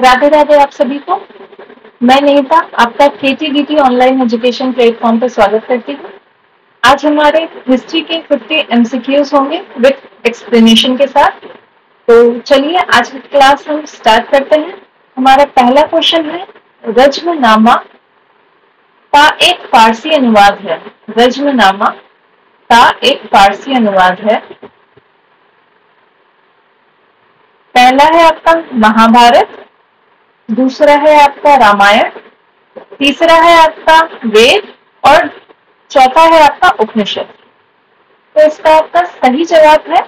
राधे राधे आप सभी को। मैं निहिता आपका केटीडीटी ऑनलाइन एजुकेशन प्लेटफॉर्म पर स्वागत करती हूँ। आज हमारे हिस्ट्री के 50 एमसीक्यूज होंगे विद एक्सप्लेनेशन के साथ। तो चलिए आज की क्लास हम स्टार्ट करते हैं। हमारा पहला क्वेश्चन है, रज्मनामा का एक फारसी अनुवाद है। रज्मनामा का एक फारसी अनुवाद है। पहला है आपका महाभारत, दूसरा है आपका रामायण, तीसरा है आपका वेद और चौथा है आपका उपनिषद। तो इसका आपका सही जवाब है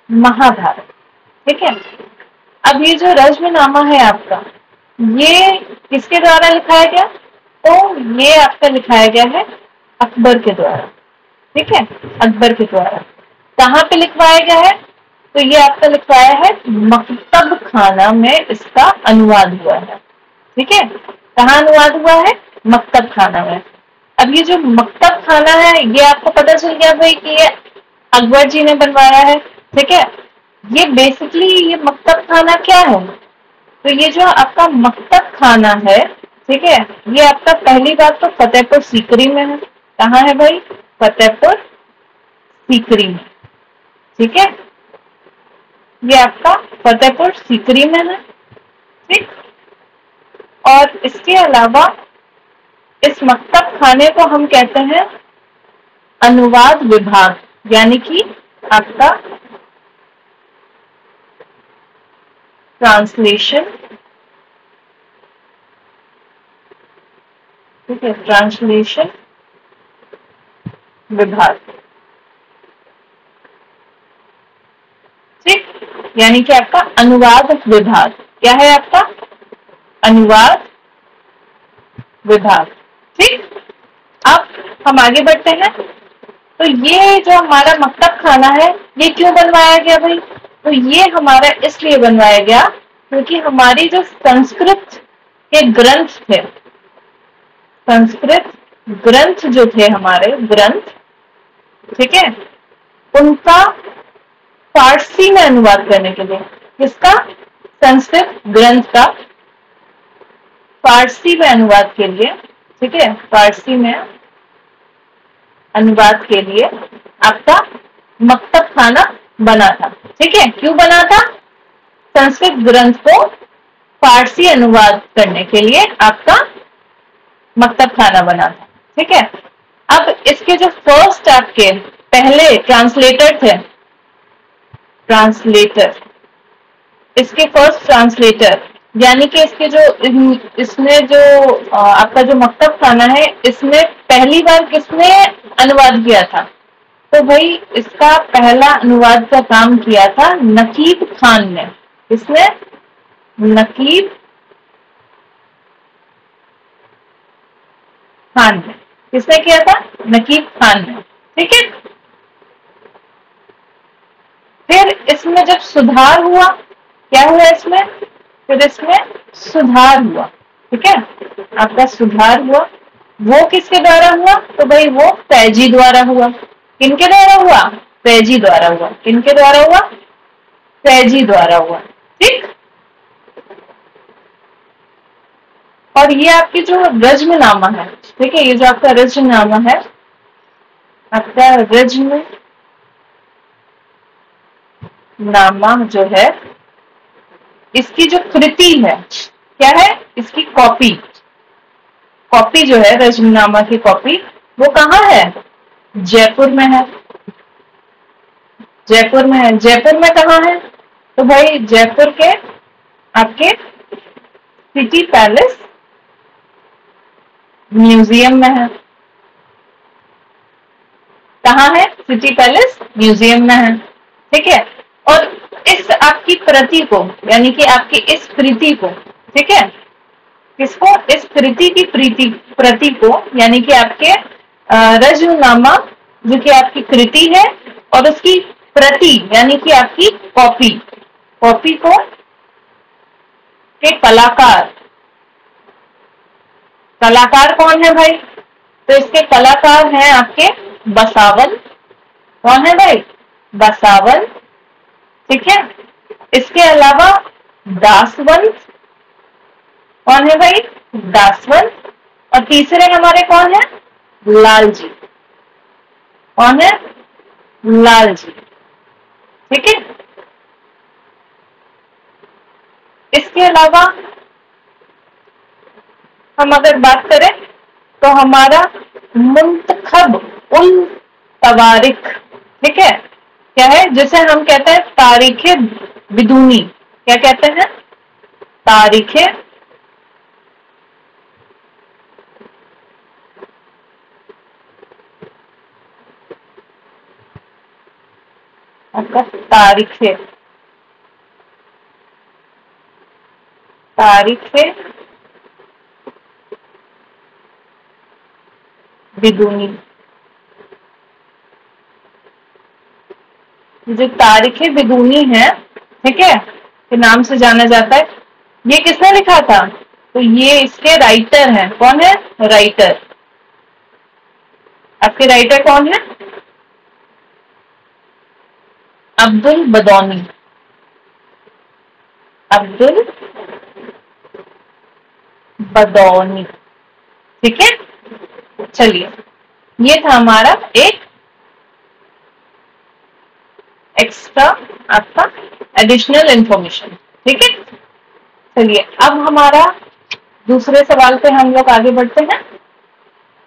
महाभारत। ठीक है। अब ये जो रज्मनामा है आपका, ये किसके द्वारा लिखाया गया? तो ये आपका लिखाया गया है अकबर के द्वारा। ठीक है, अकबर के द्वारा। कहाँ पे लिखवाया गया है? तो ये आपका लिखवाया है मकतब खाना में इसका अनुवाद हुआ है। ठीक है, कहाँ अनुवाद हुआ है? मकतब खाना में। अब ये जो मकतब खाना है, ये आपको पता चल गया भाई कि ये अकबर जी ने बनवाया है। ठीक है, ये बेसिकली ये मकतब खाना क्या है? तो ये जो आपका मकतब खाना है, ठीक है, ये आपका पहली बात तो फतेहपुर सीकरी में है। कहाँ है भाई? फतेहपुर सीकरी में। ठीक है, ये आपका फतेहपुर सीकरी में है। ठीक, और इसके अलावा इस मकतब खाने को हम कहते हैं अनुवाद विभाग, यानी कि आपका ट्रांसलेशन। ठीक है, ट्रांसलेशन विभाग। ठीक, यानी कि आपका अनुवाद विभाग क्या है? आपका अनुवाद विभाग। ठीक, अब हम आगे बढ़ते हैं। तो ये जो हमारा मकतब खाना है, ये क्यों बनवाया गया भाई? तो ये हमारा इसलिए बनवाया गया क्योंकि हमारी जो संस्कृत के ग्रंथ थे, संस्कृत ग्रंथ जो थे हमारे ग्रंथ, ठीक है, उनका फारसी में अनुवाद करने के लिए, किसका? संस्कृत ग्रंथ का फारसी में अनुवाद के लिए, ठीक है, फारसी में अनुवाद के लिए आपका मकतब खाना बना था। ठीक है, क्यों बना था? संस्कृत ग्रंथ को फारसी अनुवाद करने के लिए आपका मकतब खाना बना था। ठीक है, अब इसके जो फर्स्ट आपके पहले ट्रांसलेटर थे, ट्रांसलेटर, इसके फर्स्ट ट्रांसलेटर, यानी कि इसके जो इसमें जो आपका जो मकतब खाना है, इसमें पहली बार किसने अनुवाद किया था? तो भाई इसका पहला अनुवाद का काम किया था नकीब खान ने। किसने? नकीब खान ने। किसने किया था? नकीब खान ने। ठीक है, फिर इसमें जब सुधार हुआ, क्या हुआ इसमें? फिर इसमें सुधार हुआ। ठीक है, आपका सुधार हुआ, वो किसके द्वारा हुआ? तो भाई वो फैजी द्वारा हुआ। किनके द्वारा हुआ? फैजी द्वारा हुआ। किनके द्वारा हुआ? फैजी द्वारा हुआ। ठीक, और ये आपकी जो रज्मनामा है, ठीक है, ये जो आपका रज्मनामा है, आपका रज्मनामा जो है, इसकी जो कृति है, क्या है? इसकी कॉपी, कॉपी जो है रज्मनामा की कॉपी, वो कहाँ है? जयपुर में है। जयपुर में है। जयपुर में कहाँ है? तो भाई जयपुर के आपके सिटी पैलेस म्यूजियम में है। कहाँ है? सिटी पैलेस म्यूजियम में है। ठीक है, और इस आपकी प्रति को, यानी कि आपकी इस कृति को, ठीक है, किसको? इस कृति की प्रति को, यानी कि आपके रज्मनामा जो कि आपकी कृति है, और उसकी प्रति यानी कि आपकी कॉपी, कॉपी को के कलाकार, कलाकार कौन है भाई? तो इसके कलाकार हैं आपके बसावन। कौन है भाई? बसावन। ठीक है, इसके अलावा दासवंत, कौन है भाई? दासवंत। और तीसरे हमारे कौन है? लाल जी। कौन है? लाल जी। ठीक है। इसके अलावा हम अगर बात करें तो हमारा मुंतखब उल तवारिख, ठीक है, क्या है? जिसे हम कहते हैं तारीखे बिदूनी। क्या कहते हैं? तारीखे आपका तारीखे तारीखे बिदूनी। जो तारीखे बिदूनी है, ठीक है, के नाम से जाना जाता है, ये किसने लिखा था? तो ये इसके राइटर हैं। कौन है? राइटर। आपके राइटर कौन है? अब्दुल बदौनी। अब्दुल बदौनी। ठीक है। चलिए, ये था हमारा एक एक्स्ट्रा आपका एडिशनल इंफॉर्मेशन। ठीक है। चलिए, अब हमारा दूसरे सवाल पे हम लोग आगे बढ़ते हैं।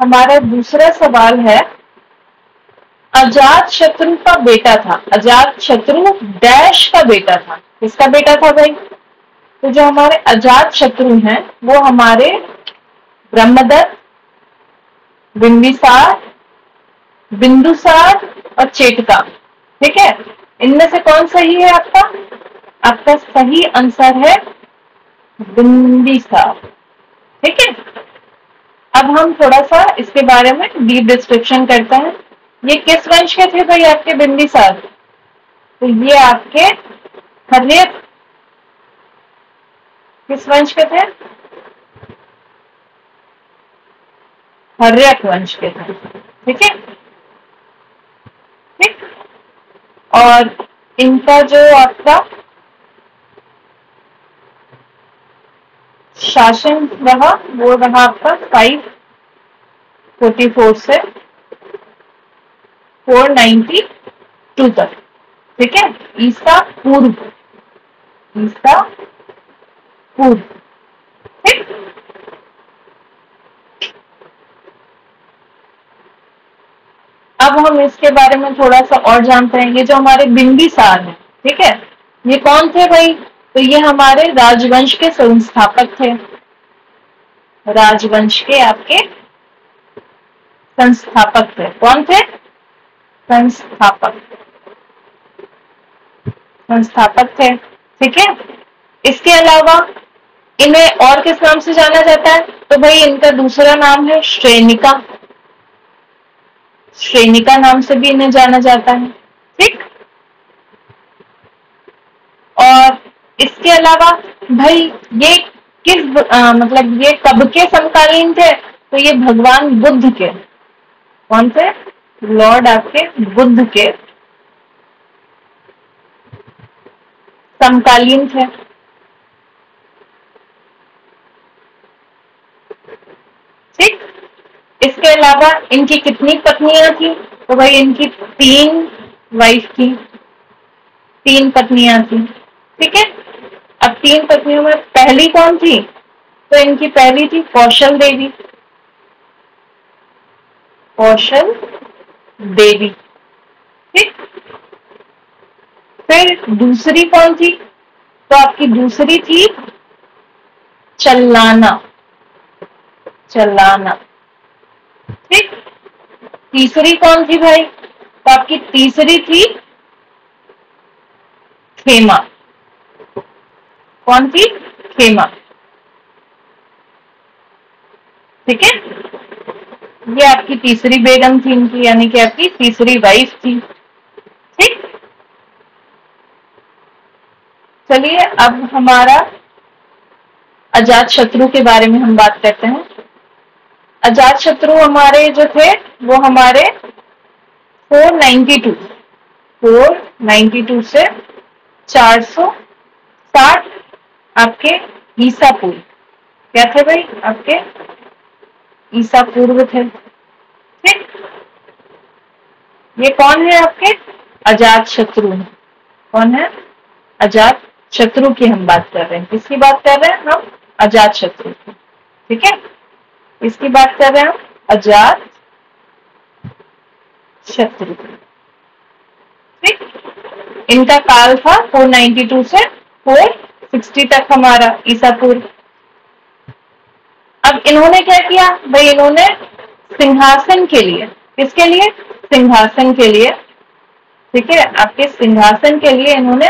हमारा दूसरा सवाल है, अजात शत्रु का बेटा था। अजात शत्रु डैश का बेटा था। किसका बेटा था भाई? तो जो हमारे अजात शत्रु हैं वो हमारे ब्रह्मदत्त, बिंबिसार, बिंदुसार और चेटका। ठीक है। इनमें से कौन सही है आपका? आपका सही आंसर है बिंबिसार। ठीक है। अब हम थोड़ा सा इसके बारे में डीप डिस्क्रिप्शन करते हैं। ये किस वंश के थे भाई आपके बिंबिसार? तो ये आपके हर्यक, किस वंश के थे? हर्यक वंश के थे। ठीक है। ठीक। और इनका जो आपका शासन रहा वो रहा आपका 544 से 492 तक। ठीक है। ईसा पूर्व। ईसा पूर्व। ठीक। अब हम इसके बारे में थोड़ा सा और जानते हैं। ये जो हमारे बिंबिसार हैं, ठीक है, ये कौन थे भाई? तो ये हमारे राजवंश के संस्थापक थे। राजवंश के आपके संस्थापक थे। कौन थे? संस्थापक। संस्थापक थे। ठीक है। इसके अलावा इन्हें और किस नाम से जाना जाता है? तो भाई इनका दूसरा नाम है श्रेणिका। श्रेणिका नाम से भी इन्हें जाना जाता है। ठीक। और इसके अलावा भाई ये किस मतलब ये कब के समकालीन थे? तो ये भगवान बुद्ध के। कौन थे? लॉर्ड आपके बुद्ध के समकालीन थे। ठीक। इसके अलावा इनकी कितनी पत्नियां थी? तो भाई इनकी 3 वाइफ थी। 3 पत्नियां थी। ठीक है। अब 3 पत्नियों में पहली कौन थी? तो इनकी पहली थी कौशल देवी। कौशल देवी। ठीक। फिर दूसरी कौन थी? तो आपकी दूसरी थी चल्लाना। चल्लाना। ठीक। तीसरी कौन थी भाई? तो आपकी तीसरी थी खेमा। कौन थी? खेमा। ठीक है। ये आपकी तीसरी बेगम थी इनकी, यानी कि आपकी तीसरी वाइफ थी। ठीक। चलिए, अब हमारा अजात शत्रु के बारे में हम बात करते हैं। अजात शत्रु हमारे जो थे वो हमारे 492 से 460 आपके ईसा पूर्व क्या थे भाई आपके? ईसा पूर्व थे। ठीक, ये कौन है आपके? अजात शत्रु है। कौन है? अजात शत्रु की हम बात कर रहे हैं। किसकी बात कर रहे हैं हम? अजात शत्रु की। ठीक है, इसकी बात कर रहे हैं हम, अजात शत्रु। ठीक, इनका काल था 492 से 460 तक हमारा ईसा पूर्व। अब इन्होंने क्या किया भाई? इन्होंने सिंहासन के लिए, किसके लिए? सिंहासन के लिए, ठीक है, आपके सिंहासन के लिए इन्होंने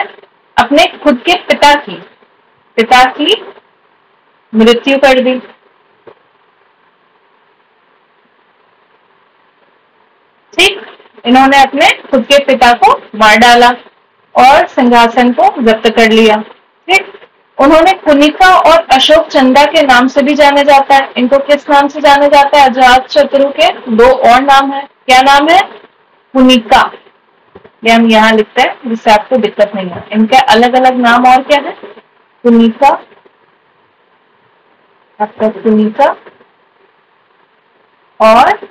अपने खुद के पिता की मृत्यु कर दी। ठीक, इन्होंने अपने खुद के पिता को मार डाला और सिंहासन को जब्त कर लिया। ठीक, उन्होंने कुनिका और अशोक चंदा के नाम से भी जाना जाता है। इनको किस नाम से जाना जाता है? अजात शत्रु के दो और नाम है। क्या नाम है? कुनिका, ये हम यहाँ लिखते हैं जिससे आपको दिक्कत नहीं है। इनके अलग अलग नाम और क्या है? कुनिका, आपका कुनिका और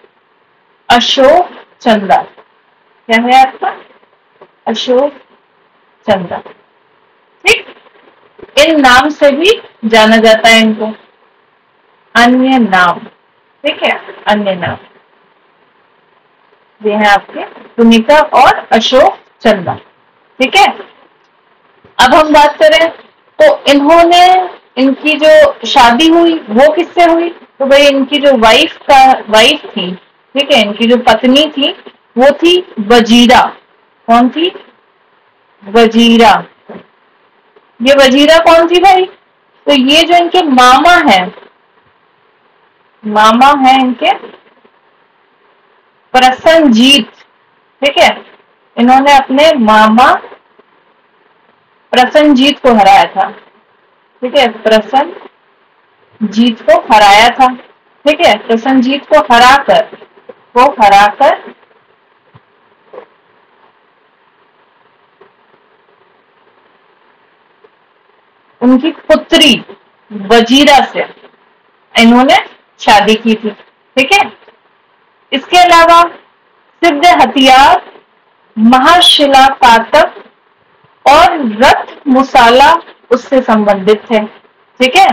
अशोक चंदा। क्या है आपका? अशोक चंदा। ठीक, इन नाम से भी जाना जाता है इनको, अन्य नाम। ठीक है, अन्य नाम ये है आपके कुनिका और अशोक चंदा। ठीक है, अब हम बात करें तो इन्होंने, इनकी जो शादी हुई वो किससे हुई? तो भाई इनकी जो वाइफ थी, ठीक है, इनकी जो पत्नी थी वो थी वजीरा। कौन थी? वजीरा। ये वजीरा कौन थी भाई? तो ये जो इनके मामा है इनके प्रसन्नजीत। ठीक है, इन्होंने अपने मामा प्रसन्नजीत को हराया था। ठीक है, प्रसन्नजीत को हराया था। ठीक है, प्रसन्नजीत को हराकर उनकी पुत्री वजीरा से इन्होंने शादी की थी। ठीक है, इसके अलावा सिद्ध हथियार, महाशिला पातक और रथ मुसाला उससे संबंधित थे। ठीक है,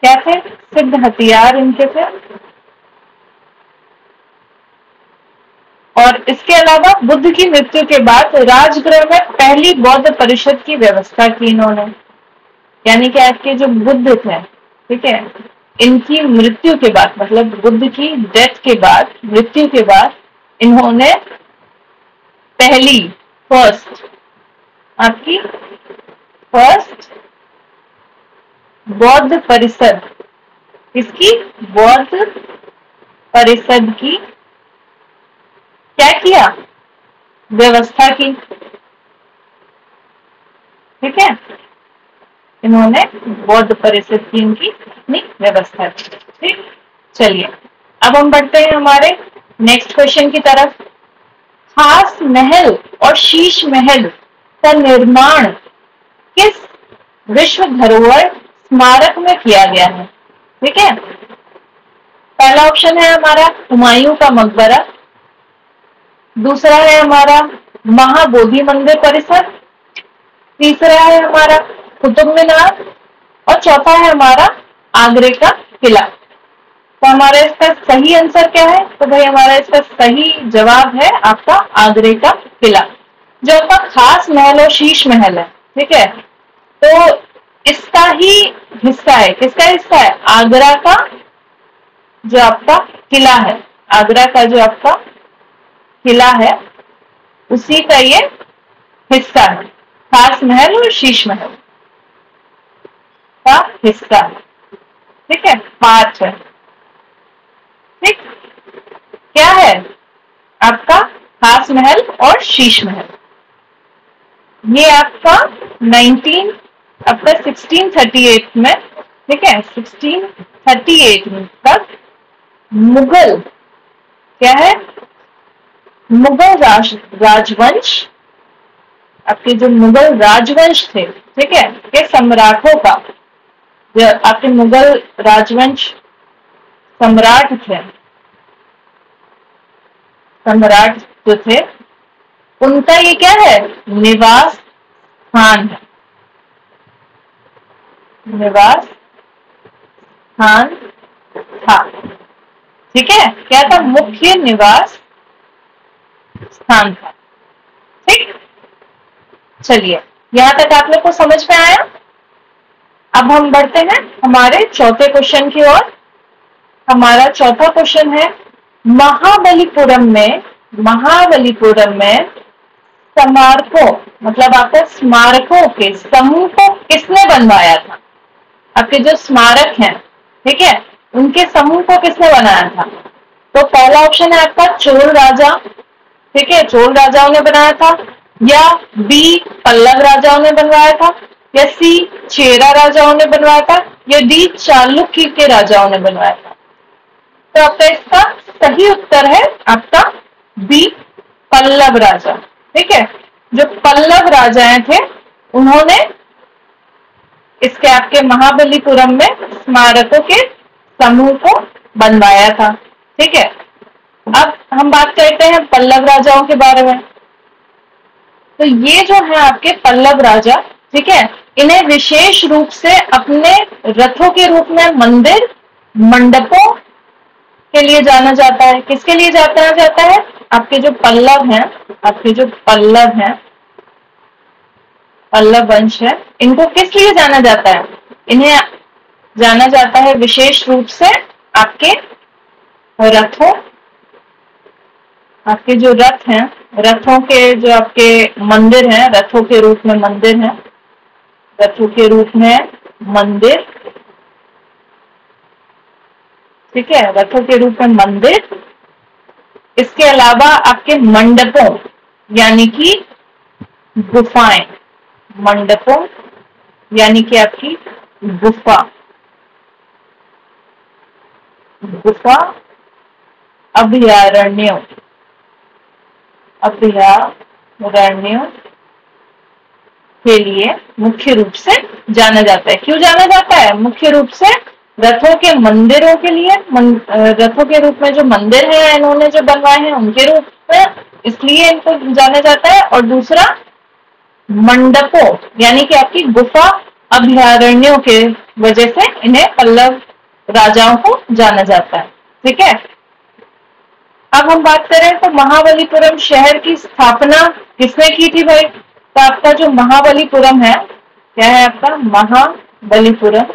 क्या थे? सिद्ध हथियार इनके थे। और इसके अलावा बुद्ध की मृत्यु के बाद राजगृह में पहली बौद्ध परिषद की व्यवस्था की इन्होंने। यानी कि आपके जो बुद्ध थे, ठीक है, इनकी मृत्यु के बाद, मतलब बुद्ध की डेथ के बाद, मृत्यु के बाद इन्होंने फर्स्ट बौद्ध परिषद, इसकी बौद्ध परिषद की क्या किया? व्यवस्था की। ठीक है, इन्होंने बौद्ध परिषद की इनकी अपनी व्यवस्था की। ठीक, चलिए अब हम बढ़ते हैं हमारे नेक्स्ट क्वेश्चन की तरफ। खास महल और शीश महल का निर्माण किस विश्व धरोहर स्मारक में किया गया है? ठीक है, पहला ऑप्शन है हमारा हुमायूं का मकबरा, दूसरा है हमारा महाबोधि मंदिर परिसर, तीसरा है हमारा कुतुब मीनार और चौथा है हमारा आगरे का किला। तो हमारा इसका सही आंसर क्या है? तो भाई हमारा इसका सही जवाब है आपका आगरे का किला, जो आपका खास महल और शीश महल है। ठीक है, तो इसका ही हिस्सा है। किसका हिस्सा है? आगरा का जो आपका किला है, आगरा का जो आपका किला है उसी का ये हिस्सा है। खास महल और शीश महल का हिस्सा है। ठीक है, पार्ट है। ठीक, क्या है आपका खास महल और शीश महल? ये आपका 1638 में, ठीक है, 1638 में तक मुगल, क्या है? मुगल राजवंश, आपके जो मुगल राजवंश थे, ठीक है, के सम्राटों का जो आपके मुगल राजवंश सम्राट थे, सम्राट जो थे, उनका ये क्या है, निवास स्थान है, निवास स्थान था। ठीक है, क्या था, मुख्य निवास स्थान था। ठीक, चलिए यहां तक आप लोग को समझ में आया। अब हम बढ़ते हैं हमारे चौथे क्वेश्चन की ओर। हमारा चौथा क्वेश्चन है, महाबलीपुरम में स्मारकों, मतलब आपके स्मारकों के समूह को किसने बनवाया था। आपके जो स्मारक हैं, ठीक है, उनके समूह को किसने बनाया था। तो पहला ऑप्शन है आपका चोल राजा, ठीक है, चोल राजाओं ने बनाया था, या बी पल्लव राजाओं ने बनवाया था, या सी चेरा राजाओं ने बनवाया था, या डी चालुक्य के राजाओं ने बनवाया था। तो आपका इसका सही उत्तर है आपका बी पल्लव राजा। ठीक है, जो पल्लव राजाएं थे उन्होंने इसके आपके महाबलीपुरम में स्मारकों के समूह को बनवाया था। ठीक है, अब हम बात करते हैं पल्लव राजाओं के बारे में। तो ये जो है आपके पल्लव राजा, ठीक है, इन्हें विशेष रूप से अपने रथों के रूप में मंदिर मंडपों के लिए जाना जाता है। किसके लिए जाना जाता है, आपके जो पल्लव हैं, आपके जो पल्लव हैं, पल्लव वंश है, इनको किस लिए जाना जाता है, इन्हें जाना जाता है विशेष रूप से आपके रथों, आपके जो रथ हैं, रथों के जो आपके मंदिर हैं, रथों के रूप में मंदिर हैं, रथों के रूप में मंदिर, ठीक है, रथों के रूप में मंदिर, इसके अलावा आपके मंडपों यानी कि गुफाएं, मंडपों यानी कि आपकी गुफा, गुफा अभयारण्यों, अभयारण्यों के लिए मुख्य रूप से जाना जाता है। क्यों जाना जाता है, मुख्य रूप से रथों के मंदिरों के लिए, रथों के रूप में जो मंदिर है इन्होंने जो बनवाए हैं उनके रूप में, इसलिए इनको जाना जाता है। और दूसरा मंडपों यानी कि आपकी गुफा अभयारण्यों के वजह से इन्हें पल्लव राजाओं को जाना जाता है। ठीक है, अब हम बात करें तो महाबलीपुरम शहर की स्थापना किसने की थी भाई। तो आपका जो महाबलीपुरम है, क्या है आपका महाबलीपुरम,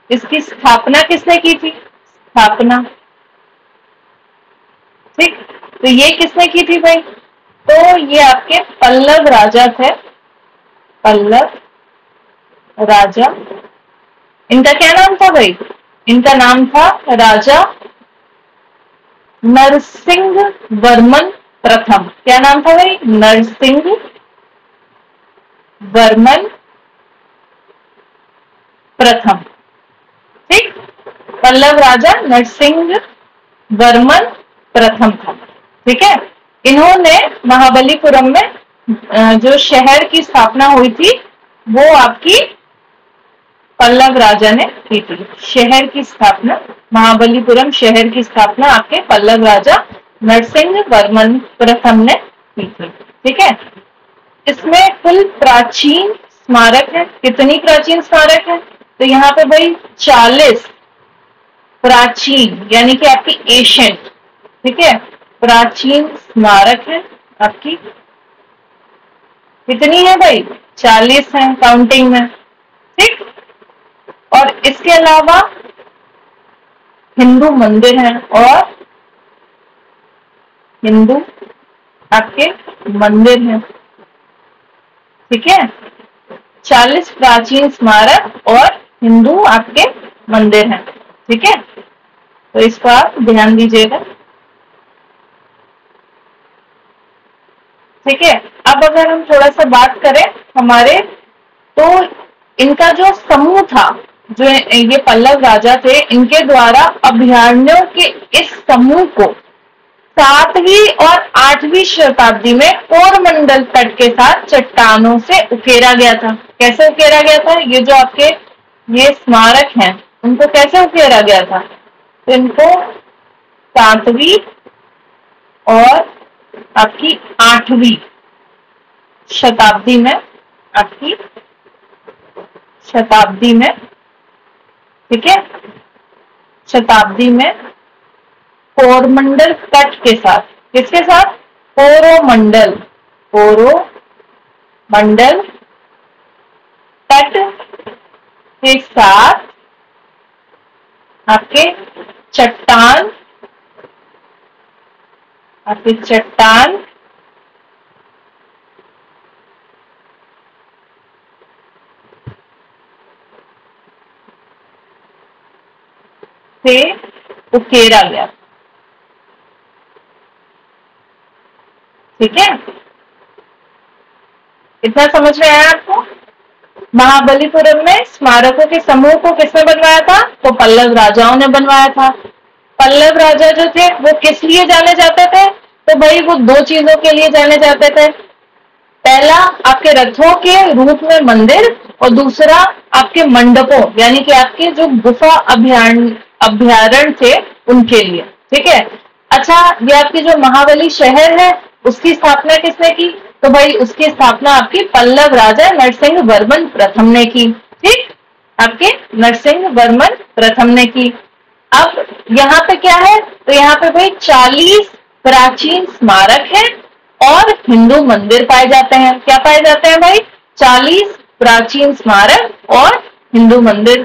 इसकी स्थापना किसने की थी, स्थापना, ठीक, तो ये किसने की थी भाई, तो ये आपके पल्लव राजा थे, पल्लव राजा। इनका क्या नाम था भाई, इनका नाम था राजा नरसिंह वर्मन प्रथम। क्या नाम था भाई, नरसिंह वर्मन प्रथम। ठीक, पल्लव राजा नरसिंह वर्मन प्रथम था। ठीक है, इन्होंने महाबलीपुरम में जो शहर की स्थापना हुई थी वो आपकी पल्लव राजा ने की थी। शहर की स्थापना, महाबलीपुरम शहर की स्थापना आपके पल्लव राजा नरसिंह वर्मन प्रथम ने की थी। ठीक है, इसमें कुल प्राचीन स्मारक है, कितनी प्राचीन स्मारक है, तो यहाँ पे भाई 40 प्राचीन यानी कि आपकी एशियंट, ठीक है, प्राचीन स्मारक है आपकी। कितनी है भाई, 40 है काउंटिंग में। ठीक, और इसके अलावा हिंदू मंदिर हैं, और हिंदू आपके मंदिर हैं। ठीक है, 40 प्राचीन स्मारक और हिंदू आपके मंदिर हैं। ठीक है, तो इसको आप ध्यान दीजिएगा। ठीक है, अब अगर हम थोड़ा सा बात करें हमारे, तो इनका जो समूह था, जो ये पल्लव राजा थे, इनके द्वारा अभयारण्यों के इस समूह को, 7वीं और 8वीं शताब्दी में कोरमंडल तट के साथ चट्टानों से उकेरा गया था। कैसे उकेरा गया था? ये जो आपके ये स्मारक हैं, उनको कैसे उकेरा गया था? तो इनको 7वीं और आपकी 8वीं शताब्दी में, आपकी शताब्दी में, ठीक है, शताब्दी में कोरमंडल तट के साथ, किसके साथ? कोरोमंडल, कोरोमंडल तट के साथ आपके चट्टान, आपकी चट्टान से उकेरा गया। ठीक है, इतना समझ में आया आपको? महाबलीपुरम में स्मारकों के समूह को किसने बनवाया था? तो पल्लव राजाओं ने बनवाया था। पल्लव राजा जो थे वो किस लिए जाने जाते थे? तो भाई वो दो चीजों के लिए जाने जाते थे। पहला आपके रथों के रूप में मंदिर, और दूसरा आपके मंडपों, यानी कि आपके जो गुफा अभ्यारण्य थे उनके लिए। ठीक है। अच्छा, ये आपकी जो महाबली शहर है उसकी स्थापना किसने की? तो भाई उसकी स्थापना आपकी पल्लव राजा नरसिंह वर्मन प्रथम ने की। ठीक, आपके नरसिंह वर्मन प्रथम ने की। अब यहाँ पे क्या है? तो यहाँ पे भाई 40 प्राचीन स्मारक है और हिंदू मंदिर पाए जाते हैं। क्या पाए जाते हैं भाई? 40 प्राचीन स्मारक और हिंदू मंदिर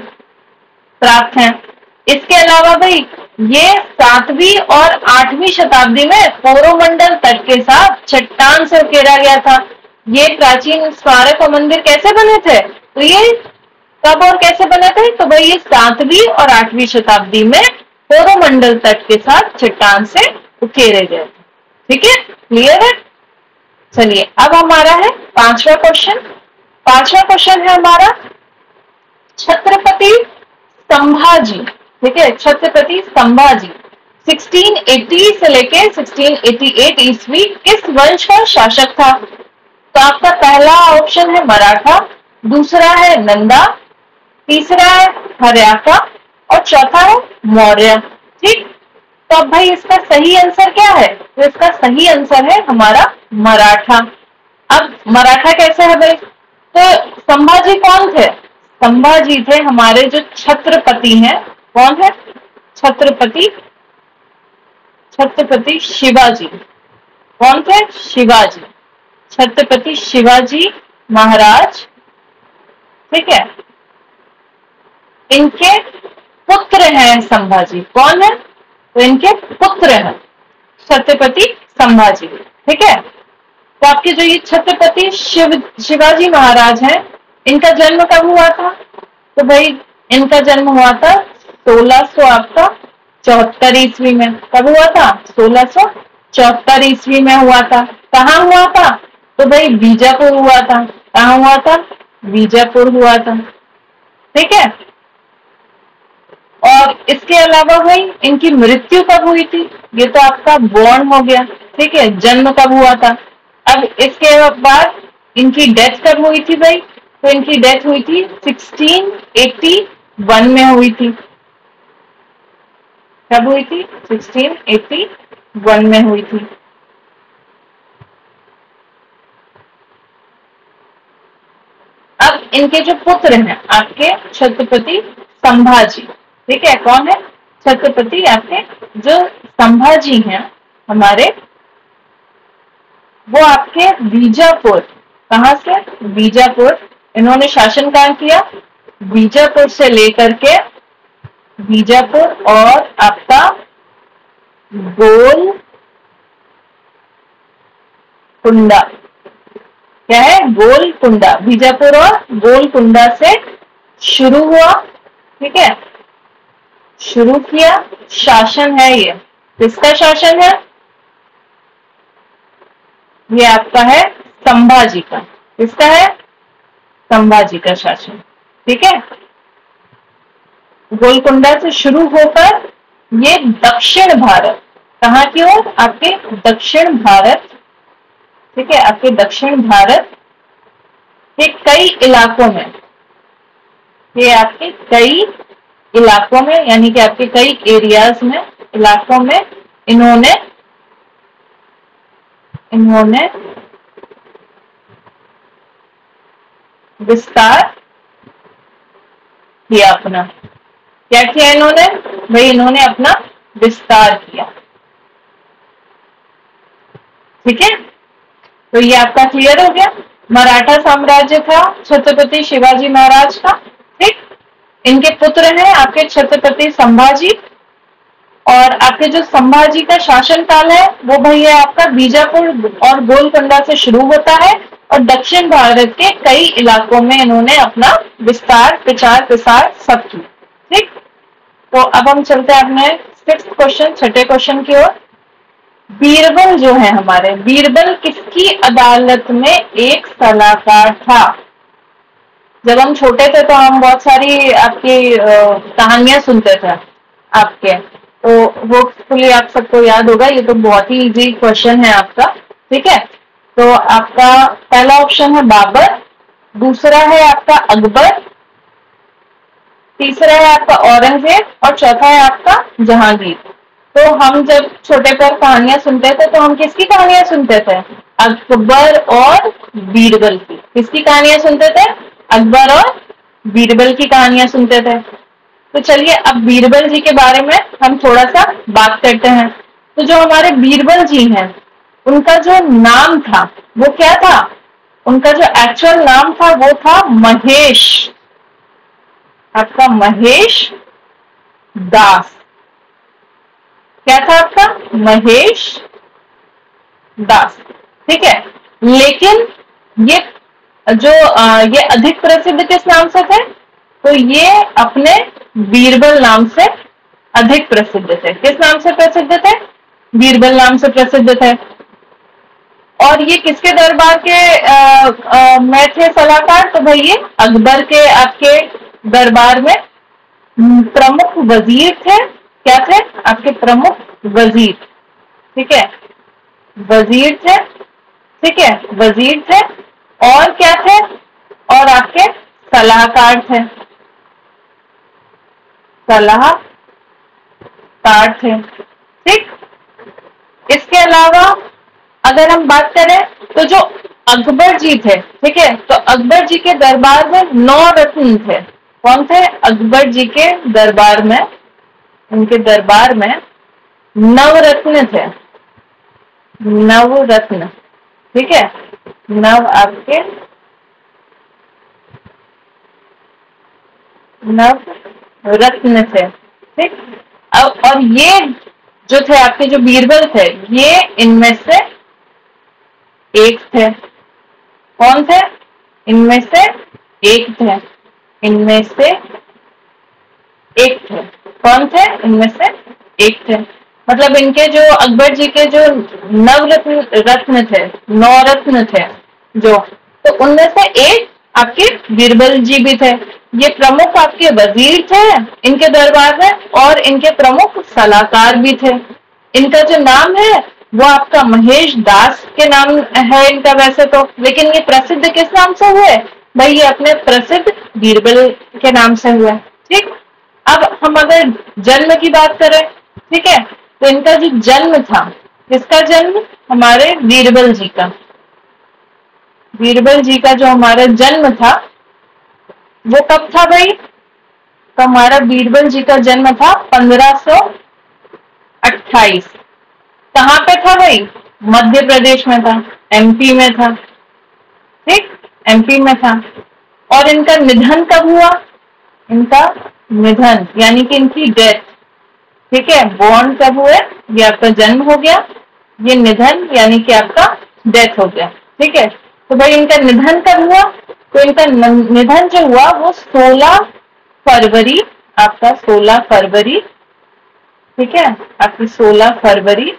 प्राप्त हैं। इसके अलावा भाई ये 7वीं और 8वीं शताब्दी में कोरोमंडल तट के साथ चट्टान से उकेरा गया था। ये प्राचीन स्मारक और मंदिर कैसे बने थे? तो ये कब और कैसे बने थे? तो भाई ये 7वीं और 8वीं शताब्दी में कोरोमंडल तट के साथ चट्टान से उकेरे गए थे। ठीक है, क्लियर है? चलिए अब हमारा है 5वां क्वेश्चन। 5वां क्वेश्चन है हमारा छत्रपति संभाजी। ठीक है, छत्रपति संभाजी 1680 से लेके 1688 ईस्वी किस वंश का शासक था? तो आपका पहला ऑप्शन है मराठा, दूसरा है नंदा, तीसरा है हर्याका और चौथा है मौर्य। ठीक, तो अब भाई इसका सही आंसर क्या है? तो इसका सही आंसर है हमारा मराठा। अब मराठा कैसे है भाई? तो संभाजी कौन थे? संभाजी थे हमारे जो छत्रपति हैं। कौन है? छत्रपति, छत्रपति शिवाजी। कौन थे? शिवाजी, छत्रपति शिवाजी महाराज। ठीक है, इनके पुत्र हैं संभाजी। कौन है? तो इनके पुत्र हैं छत्रपति संभाजी। ठीक है, तो आपके जो ये छत्रपति शिवाजी महाराज हैं, इनका जन्म कब हुआ था? तो भाई इनका जन्म हुआ था 1600 आपका 74 ईस्वी में। कब हुआ था? 1674 ईस्वी में हुआ था। कहाँ हुआ था? तो भाई बीजापुर हुआ था। कहाँ हुआ था? बीजापुर हुआ था। ठीक है, और इसके अलावा भाई इनकी मृत्यु कब हुई थी? ये तो आपका बॉर्न हो गया। ठीक है, जन्म कब हुआ था। अब इसके बाद इनकी डेथ कब हुई थी भाई? तो इनकी डेथ हुई थी 1681 में हुई थी। कब हुई थी? 1681 में हुई थी। अब इनके जो पुत्र हैं आपके छत्रपति संभाजी। ठीक है, कौन है? छत्रपति आपके जो संभाजी हैं हमारे, वो आपके बीजापुर, कहां से? बीजापुर, इन्होंने शासन काल किया बीजापुर से लेकर के, बीजापुर और आपका गोलकुंडा। क्या है? गोलकुंडा। बीजापुर और गोलकुंडा से शुरू हुआ। ठीक है, शुरू किया शासन है ये। किसका शासन है? ये आपका है संभाजी का। किसका है? संभाजी का शासन। ठीक है, गोलकुंडा से शुरू होकर ये दक्षिण भारत, कहाँ की ओर? आपके दक्षिण भारत, ठीक है, आपके दक्षिण भारत के कई इलाकों में, ये आपके कई इलाकों में यानी कि आपके कई एरियाज में, इलाकों में इन्होंने विस्तार किया अपना। क्या किया इन्होंने? भाई इन्होंने अपना विस्तार किया। ठीक है, तो ये आपका क्लियर हो गया। मराठा साम्राज्य था छत्रपति शिवाजी महाराज का। ठीक, इनके पुत्र हैं आपके छत्रपति संभाजी, और आपके जो संभाजी का शासन काल है वो भैया आपका बीजापुर और गोलकोंडा से शुरू होता है, और दक्षिण भारत के कई इलाकों में इन्होंने अपना विस्तार, प्रचार प्रसार सब किया। ठीक, तो अब हम चलते हैं अपने 6th क्वेश्चन, छठे क्वेश्चन की ओर। बीरबल जो है हमारे, बीरबल किसकी अदालत में एक सलाहकार था? जब हम छोटे थे तो हम बहुत सारी आपकी कहानियां सुनते थे आपके, तो होपफुली आप सबको याद होगा। ये तो बहुत ही इजी क्वेश्चन है आपका। ठीक है, तो आपका पहला ऑप्शन है बाबर, दूसरा है आपका अकबर, तीसरा है आपका औरंगजेब, और चौथा है आपका जहांगीर। तो हम जब छोटे पर कहानियां सुनते थे तो हम किसकी कहानियां सुनते थे? अकबर और बीरबल की। किसकी कहानियां सुनते थे? अकबर और बीरबल की कहानियां सुनते थे। तो चलिए अब बीरबल जी के बारे में हम थोड़ा सा बात करते हैं। तो जो हमारे बीरबल जी हैं, उनका जो नाम था वो क्या था? उनका जो एक्चुअल नाम था वो था महेश, आपका महेश दास। क्या था आपका? महेश दास। ठीक है, लेकिन ये जो ये अधिक प्रसिद्ध किस नाम से थे? तो ये अपने बीरबल नाम से अधिक प्रसिद्ध थे। किस नाम से प्रसिद्ध थे? बीरबल नाम से प्रसिद्ध थे। और ये किसके दरबार के में थे सलाहकार? तो भाई ये अकबर के आपके दरबार में प्रमुख वजीर थे। क्या थे? आपके प्रमुख वजीर। ठीक है, वजीर थे। ठीक है, वजीर थे, और क्या थे? और आपके सलाहकार थे, सलाहकार थे। ठीक, इसके अलावा अगर हम बात करें तो जो अकबर जी थे, ठीक है, तो अकबर जी के दरबार में 9 रत्न थे। कौन थे? अकबर जी के दरबार में, उनके दरबार में नवरत्न थे, नवरत्न। ठीक है, नव आपके नवरत्न थे। ठीक, और ये जो थे आपके जो बीरबल थे, ये इनमें से एक थे। कौन थे? इनमें से एक थे, इनमें से एक थे। कौन थे? इनमें से एक थे। मतलब इनके जो अकबर जी के जो रत्न थे, 9 रत्न थे जो, तो उनमें से एक आपके बीरबल जी भी थे। ये प्रमुख आपके वजीर थे इनके दरबार में, और इनके प्रमुख सलाहकार भी थे। इनका जो नाम है वो आपका महेश दास के नाम है इनका वैसे तो, लेकिन ये प्रसिद्ध किस नाम से हुए? भाई ये अपने प्रसिद्ध बीरबल के नाम से हुए। ठीक, अब हम अगर जन्म की बात करें, ठीक है, तो इनका जो जन्म था, किसका जन्म? हमारे बीरबल जी का। बीरबल जी का जो हमारा जन्म था वो कब था भाई? तो हमारा बीरबल जी का जन्म था 1528। कहाँ पे था भाई? मध्य प्रदेश में था, एमपी में था। ठीक, एमपी में था। और इनका निधन कब हुआ? इनका निधन यानी कि इनकी डेथ। ठीक है, बॉर्न कब हुए? ये आपका जन्म हो गया, ये निधन यानी कि आपका डेथ हो गया। ठीक है, तो भाई इनका निधन कब हुआ? तो इनका निधन जो हुआ वो 16 फरवरी, आपका 16 फरवरी, ठीक है, आपकी 16 फरवरी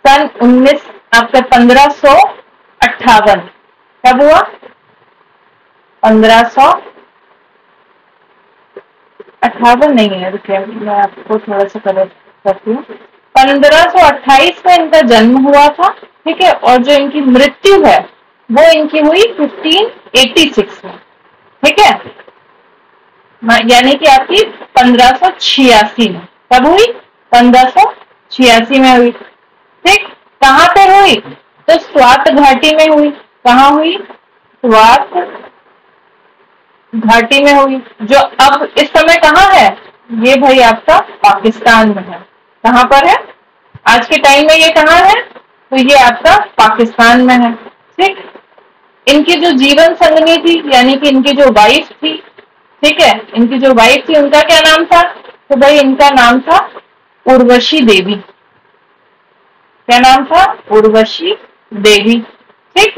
सन 19 आपका 1558। कब हुआ? 1558 नहीं है, रुकिए मैं आपको थोड़ा सा करेक्ट करती हूँ। 1528 में इनका जन्म हुआ था, ठीक है, और जो इनकी मृत्यु है वो इनकी हुई 1586 में, ठीक है, यानी कि आपकी 1586 में। कब हुई? 1586 में हुई, ठीक। कहाँ पे हुई? तो स्वात घाटी में हुई। कहाँ हुई? स्वात घाटी में हुई, जो अब इस समय कहाँ है? ये भाई आपका पाकिस्तान में है। कहाँ पर है आज के टाइम में? ये कहाँ है? तो ये आपका पाकिस्तान में है, ठीक। इनकी जो जीवन संगनी थी, यानी कि इनकी जो वाइफ थी, ठीक है, इनकी जो वाइफ थी उनका क्या नाम था? तो भाई इनका नाम था उर्वशी देवी। क्या नाम था? उर्वशी देवी, ठीक।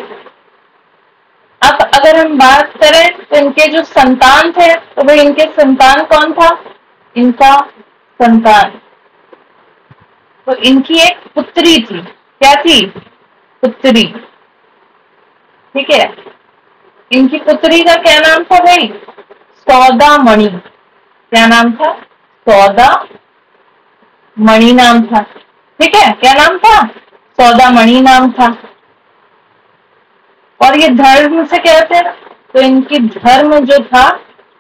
अब अगर हम बात करें तो इनके जो संतान थे, तो भाई इनके संतान कौन था? इनका संतान, तो इनकी एक पुत्री थी। क्या थी? पुत्री, ठीक है। इनकी पुत्री का क्या नाम था भाई? सौदामणि। क्या नाम था? सौदामणि नाम था, ठीक है। क्या नाम था? सौदामणि नाम था। और ये धर्म से क्या थे? तो इनकी धर्म जो था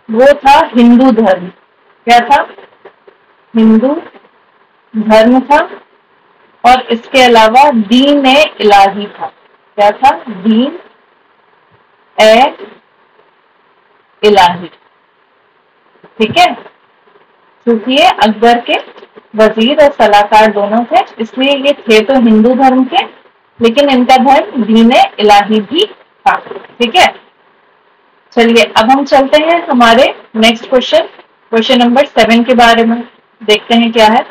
वो था हिंदू धर्म। क्या था? हिंदू धर्म था। और इसके अलावा दीन ए इलाही था। क्या था? दीन ए इलाही, ठीक है। क्योंकि ये अकबर के वजीर और सलाहकार दोनों थे, इसलिए ये थे तो हिंदू धर्म के, लेकिन इनका धर्म दीन ए इलाही भी था, ठीक है। चलिए अब हम चलते हैं हमारे नेक्स्ट क्वेश्चन नंबर 7 के बारे में। देखते हैं क्या है।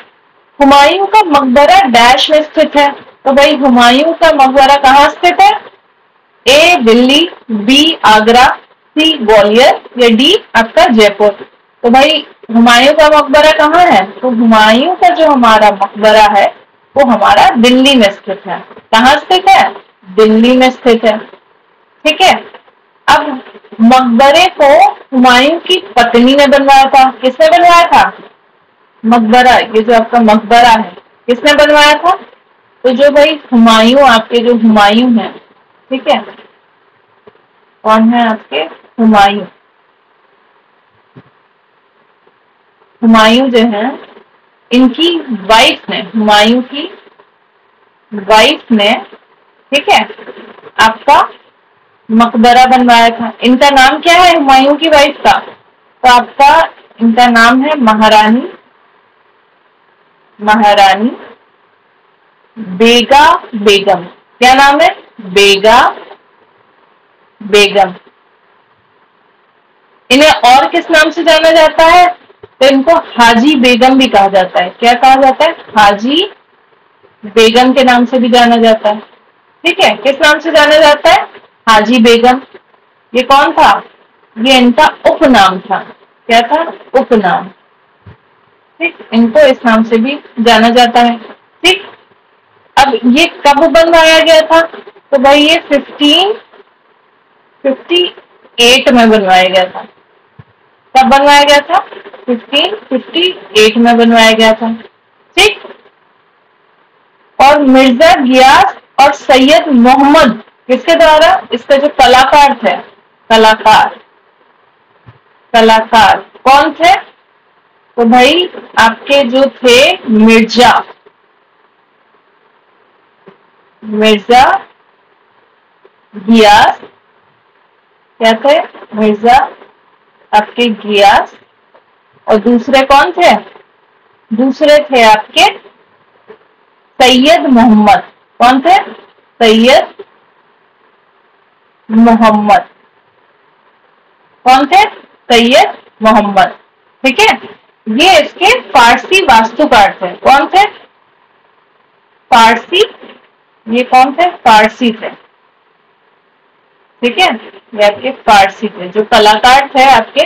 हुमायूं का मकबरा डैश में स्थित है। तो भाई हुमायूं का मकबरा कहाँ स्थित है? ए दिल्ली, बी आगरा, सी ग्वालियर, या डी आपका जयपुर। तो भाई हुमायूं का मकबरा कहाँ है? तो हुमायूं का जो हमारा मकबरा है वो हमारा दिल्ली में स्थित है। कहाँ स्थित है? दिल्ली में स्थित है, ठीक है। अब मकबरे को हुमायूं की पत्नी ने बनवाया था। किसने बनवाया था? मकबरा, ये जो आपका मकबरा है, किसने बनवाया था? तो जो भाई हुमायूं, आपके जो हुमायूं हैं, ठीक है, कौन है आपके? हुमायूं। हुमायूं जो है, इनकी वाइफ ने, हुमायूं की वाइफ ने, ठीक है, आपका मकबरा बनवाया था। इनका नाम क्या है हुमायूं की वाइफ का? तो आपका इनका नाम है महारानी महारानी बेगा बेगम। क्या नाम है? बेगा बेगम। इन्हें और किस नाम से जाना जाता है? तो इनको हाजी बेगम भी कहा जाता है। क्या कहा जाता है? हाजी बेगम के नाम से भी जाना जाता है, ठीक है। किस नाम से जाना जाता है? हाजी बेगम। ये कौन था? ये इनका उपनाम था। क्या था? उपनाम, ठीक। इनको इस नाम से भी जाना जाता है, ठीक। अब ये कब बनवाया गया था? तो भाई ये 1558 में बनवाया गया था। कब बनवाया गया था? 1558 में बनवाया गया था, ठीक। और मिर्जा गियास और सैयद मोहम्मद, किसके द्वारा? इसका जो कलाकार थे, कलाकार कलाकार कौन थे? तो भाई आपके जो थे मिर्जा मिर्जा गियास। क्या थे? मिर्जा आपके गियास। और दूसरे कौन थे? दूसरे थे आपके सैयद मोहम्मद। कौन थे? सैयद मोहम्मद। कौन थे? सैयद मोहम्मद, ठीक है। ये इसके फारसी वास्तुकार थे। कौन थे? फारसी। ये कौन थे? फारसी थे, ठीक है। ये आपके फारसी थे, जो कलाकार थे आपके,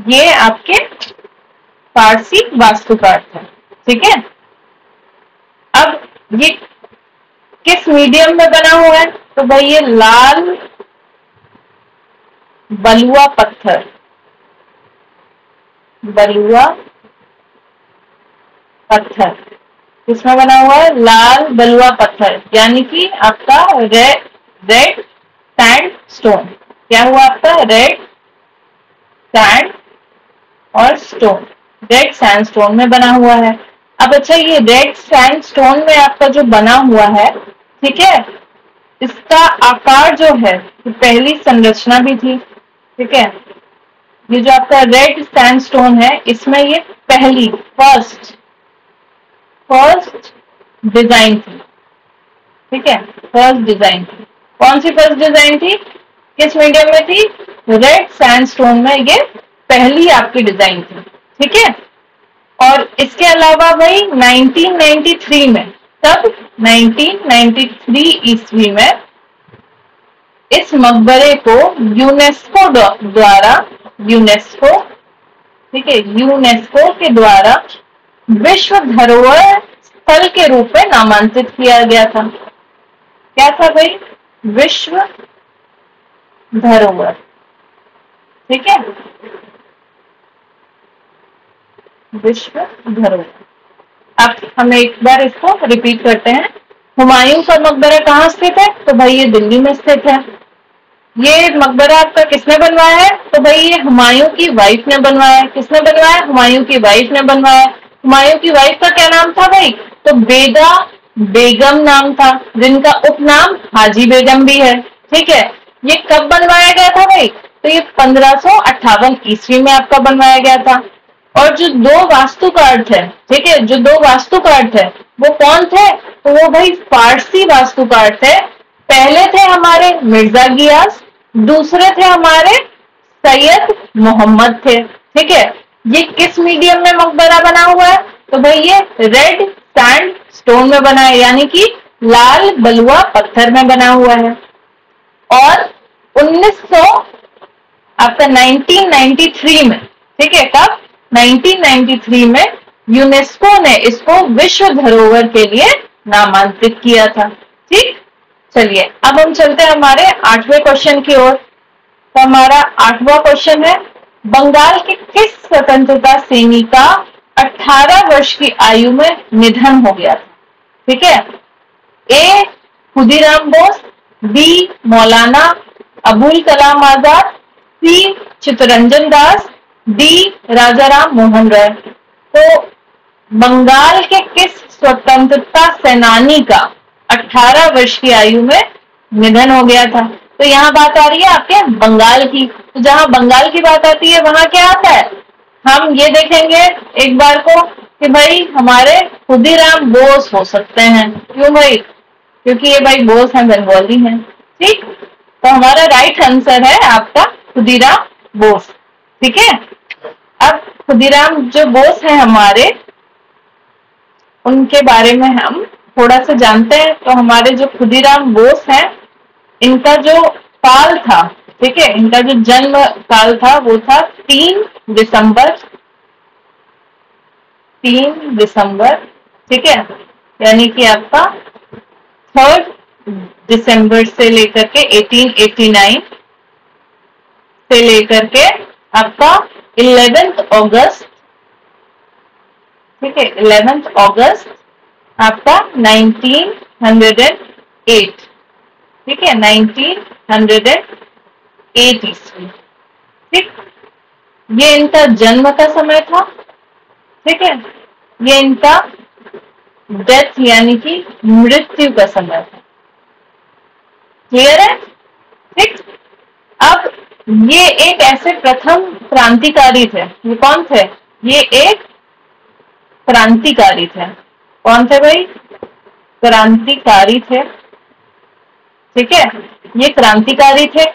ये आपके फारसी वास्तुकार थे, ठीक है। अब ये किस मीडियम में बना हुआ है? तो भाई ये लाल बलुआ पत्थर, बलुआ पत्थर, इसमें बना हुआ है लाल बलुआ पत्थर, यानी कि आपका रेड सैंड स्टोन। क्या हुआ आपका? रेड सैंड और स्टोन, रेड सैंड स्टोन में बना हुआ है। अब अच्छा, ये रेड सैंड स्टोन में आपका जो बना हुआ है, ठीक है, इसका आकार जो है, पहली संरचना भी थी, ठीक है, ये जो आपका रेड सैंडस्टोन है, इसमें ये पहली फर्स्ट डिजाइन थी, ठीक है, फर्स्ट डिजाइन थी। कौन सी फर्स्ट डिजाइन थी? किस मीडियम में थी? रेड सैंडस्टोन में ये पहली आपकी डिजाइन थी, ठीक है। और इसके अलावा भाई 1993 में, तब 1993 ईस्वी में इस मकबरे को यूनेस्को द्वारा, यूनेस्को, ठीक है, यूनेस्को के द्वारा विश्व धरोहर स्थल के रूप में नामांकित किया गया था। क्या था भाई? विश्व धरोहर, ठीक है, विश्व धरोहर। अब हम एक बार इसको रिपीट करते हैं। हुमायूं का मकबरा कहाँ स्थित है? तो भाई ये दिल्ली में स्थित है। ये मकबरा आपका किसने बनवाया है? तो भाई ये हुमायूं की वाइफ ने बनवाया है। किसने बनवाया? हुमायूं की वाइफ ने बनवाया। हुमायूं की वाइफ का क्या नाम था भाई? तो बेदा बेगम नाम था, जिनका उपनाम हाजी बेगम भी है, ठीक है। ये कब बनवाया गया था भाई? तो ये 1558 ईस्वी में आपका बनवाया गया था। और जो दो वास्तुकार थे, ठीक है, जो दो वास्तुकार थे, वो कौन थे? तो वो भाई फारसी वास्तुकार थे। पहले थे हमारे मिर्जा गियास, दूसरे थे हमारे सैयद मोहम्मद थे, ठीक है। ये किस मीडियम में मकबरा बना हुआ है? तो भाई ये रेड सैंड स्टोन में बना है, यानी कि लाल बलुआ पत्थर में बना हुआ है। और 1993 में, ठीक है, कब? 1993 में यूनेस्को ने इसको विश्व धरोहर के लिए नामांकित किया था, ठीक। चलिए अब हम चलते हैं हमारे 8वें क्वेश्चन की ओर। तो हमारा 8वां क्वेश्चन है, बंगाल के किस स्वतंत्रता सेनानी का 18 वर्ष की आयु में निधन हो गया था? ठीक है, ए खुदीराम बोस, बी मौलाना अबुल कलाम आजाद, सी चित्तरंजन दास, डी राजाराम मोहन राय। तो बंगाल के किस स्वतंत्रता सेनानी का 18 वर्ष की आयु में निधन हो गया था? तो यहाँ बात आ रही है आपके बंगाल की। तो जहां बंगाल की बात आती है वहां क्या आता है? हम ये देखेंगे एक बार को कि भाई हमारे खुदीराम बोस हो सकते हैं। क्यों भाई? क्योंकि ये भाई बोस हैं, बंगाली हैं, ठीक। तो हमारा राइट आंसर है आपका खुदीराम बोस, ठीक है। अब खुदीराम जो बोस हैं हमारे, उनके बारे में हम थोड़ा सा जानते हैं। तो हमारे जो खुदीराम बोस हैं, इनका जो काल था, ठीक है, इनका जो जन्म काल था वो था 3 दिसंबर, ठीक है, यानी कि आपका 3 दिसंबर से लेकर के 1889 से लेकर के आपका 11 अगस्त, ठीक है, 11 अगस्त आपका 1908, ठीक है, 1908 ईस्वी, ठीक। ये इनका जन्म का समय था, ठीक है। ये इनका डेथ यानी कि मृत्यु का समय था। क्लियर है? ठीक। अब ये एक ऐसे प्रथम क्रांतिकारी थे। ये कौन थे? ये एक क्रांतिकारी थे। कौन थे भाई? क्रांतिकारी थे, ठीक है, ये क्रांतिकारी थे।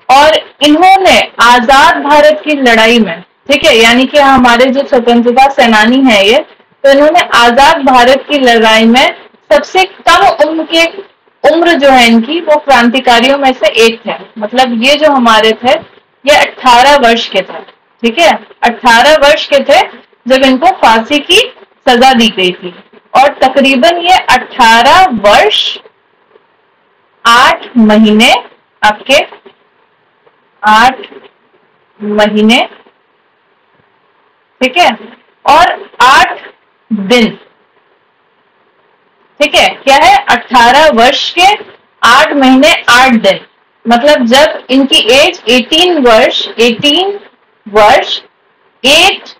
और इन्होंने आजाद भारत की लड़ाई में, ठीक है, यानी कि हमारे जो स्वतंत्रता सेनानी है ये, तो इन्होंने आजाद भारत की लड़ाई में सबसे कम उम्र जो है इनकी, वो क्रांतिकारियों में से एक थे। मतलब ये जो हमारे थे, ये 18 वर्ष के थे, ठीक है, 18 वर्ष के थे जब इनको फांसी की सजा दी गई थी। और तकरीबन ये 18 वर्ष 8 महीने, आपके 8 महीने, ठीक है, और 8 दिन, ठीक है, क्या है, 18 वर्ष के 8 महीने 8 दिन, मतलब जब इनकी एज 18 वर्ष 8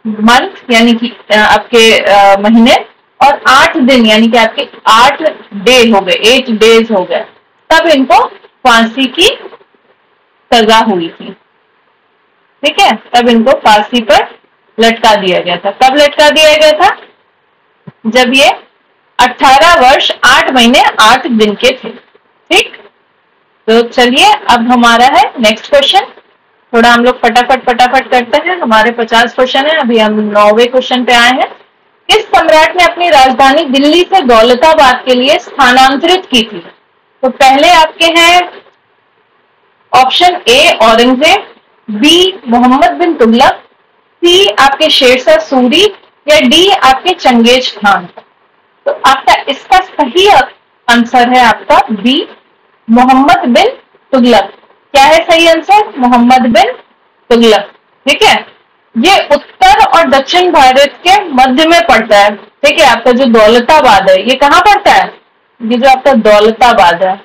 मंथ यानी कि आपके महीने और 8 दिन यानी कि आपके 8 डे हो गए, 8 डेज हो गए, तब इनको फांसी की सजा हुई थी। ठीक है, तब इनको फांसी पर लटका दिया गया था। कब लटका दिया गया था? जब ये 18 वर्ष 8 महीने 8 दिन के थे। ठीक, तो चलिए अब हमारा है नेक्स्ट क्वेश्चन। थोड़ा हम लोग फटाफट करते हैं, हमारे 50 क्वेश्चन है, अभी हम 9वें क्वेश्चन पे आए हैं। किस सम्राट ने अपनी राजधानी दिल्ली से दौलताबाद के लिए स्थानांतरित की थी? तो पहले आपके हैं option A Aurangzeb, B Mohammad bin Tughlaq, C आपके शेरशाह सूरी, या डी आपके चंगेज खान। तो आपका इसका सही आंसर है आपका बी मोहम्मद बिन तुगलक। क्या है सही आंसर? मोहम्मद बिन तुगलक। ठीक है, ये उत्तर और दक्षिण भारत के मध्य में पड़ता है। ठीक है, आपका जो दौलताबाद है ये कहाँ पड़ता है? ये जो आपका दौलताबाद है,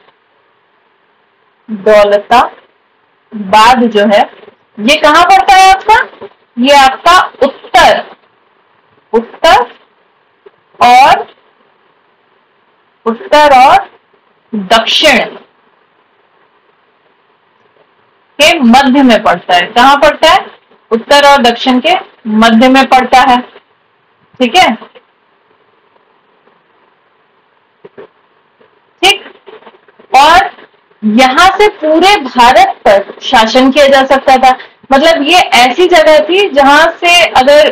दौलताबाद जो है ये कहाँ पड़ता है आपका? ये आपका उत्तर और दक्षिण के मध्य में पड़ता है। कहाँ पड़ता है? उत्तर और दक्षिण के मध्य में पड़ता है। ठीक है, ठीक, और यहां से पूरे भारत पर शासन किया जा सकता था। मतलब ये ऐसी जगह थी जहां से अगर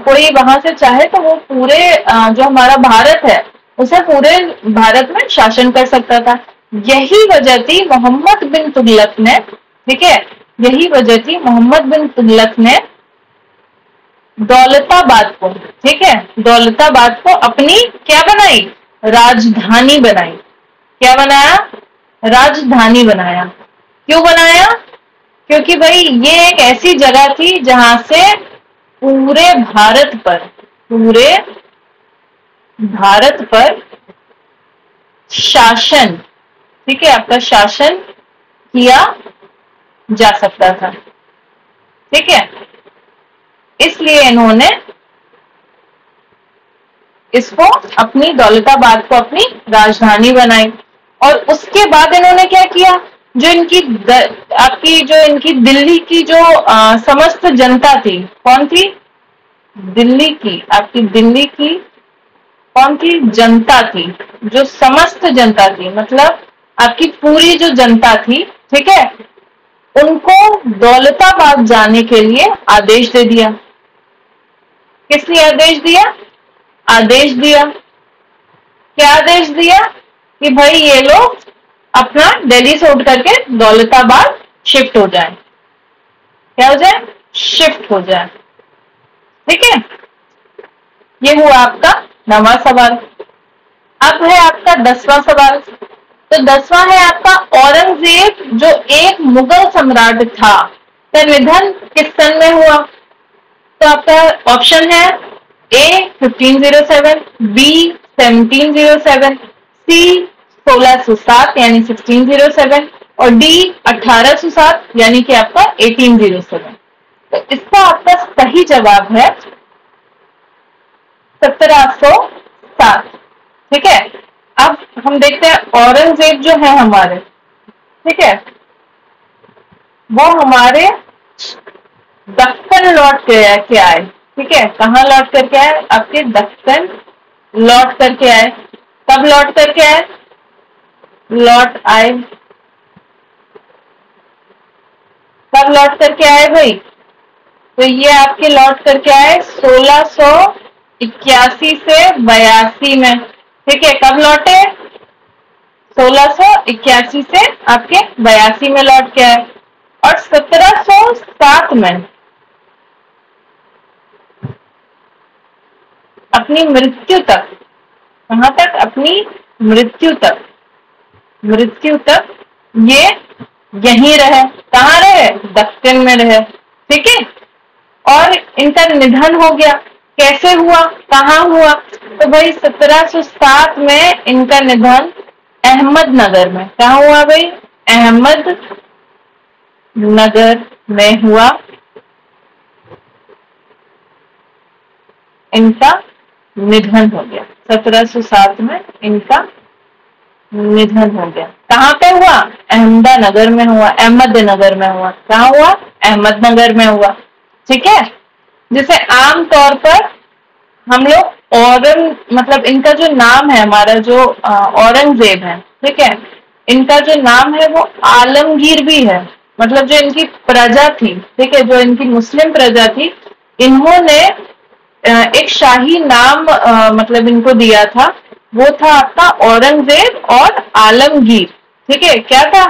कोई वहां से चाहे तो वो पूरे जो हमारा भारत है उसे पूरे भारत में शासन कर सकता था। यही वजह थी मोहम्मद बिन तुगलक ने, ठीक है, यही वजह थी मोहम्मद बिन तुगलक ने दौलताबाद को, ठीक है, दौलताबाद को अपनी क्या बनाई? राजधानी बनाई। क्या बनाया? राजधानी बनाया। क्यों बनाया? क्योंकि भाई ये एक ऐसी जगह थी जहां से पूरे भारत पर शासन, ठीक है, आपका शासन किया जा सकता था। ठीक है, इसलिए इन्होंने इसको अपनी दौलताबाद को अपनी राजधानी बनाई। और उसके बाद इन्होंने क्या किया? जो इनकी आपकी जो इनकी दिल्ली की जो समस्त जनता थी, कौन थी? दिल्ली की, आपकी दिल्ली की कौन थी? जनता थी। जो समस्त जनता थी मतलब आपकी पूरी जो जनता थी, ठीक है, उनको दौलताबाद जाने के लिए आदेश दे दिया। किसने आदेश दिया? आदेश दिया। क्या आदेश दिया? कि भाई ये लोग अपना दिल्ली से उठ करके दौलताबाद शिफ्ट हो जाए। क्या हो जाए? शिफ्ट हो जाए। ठीक है, ये हुआ आपका 9वां सवाल। अब है आपका 10वां सवाल। तो 10वां है आपका औरंगजेब जो एक मुगल सम्राट था का निधन किस सन में हुआ? तो आपका ऑप्शन है ए 1507, बी 1707, सी 1607 यानी 1607 और डी 1807 यानी कि आपका 1807। तो इसका आपका सही जवाब है 1707। ठीक है, अब हम देखते हैं औरंगजेब जो है हमारे, ठीक है, वो हमारे दक्कन लौट के आए। ठीक है, कहाँ लौट करके आए? आपके दक्कन लौट करके आए। कब लौट करके आए? कब लौट करके आए भाई? तो ये आपके लौट करके आए 1681 से 82 में। ठीक है, कब लौटे? 1681 से आपके 82 में लौट के आए। और 1707 में अपनी मृत्यु तक, कहां तक? अपनी मृत्यु तक ये यहीं रहे। कहाँ रहे? दक्कन में रहे। ठीक है, और इनका निधन हो गया कैसे हुआ, कहाँ हुआ? तो भाई 1707 में इनका निधन अहमदनगर में, कहाँ हुआ भाई? अहमदनगर में हुआ इनका निधन हो गया। 1707 में इनका निधन हो गया। कहाँ पे हुआ? अहमदनगर में हुआ, अहमदनगर में हुआ। कहाँ हुआ? अहमदनगर में हुआ। ठीक है, जिसे आम तौर पर हम लोग मतलब इनका जो नाम है, हमारा जो औरंगजेब है, ठीक है, इनका जो नाम है वो आलमगीर भी है। मतलब जो इनकी प्रजा थी, ठीक है, जो इनकी मुस्लिम प्रजा थी, इन्होंने एक शाही नाम मतलब इनको दिया था, वो था आपका औरंगजेब और आलमगीर। ठीक है, क्या था?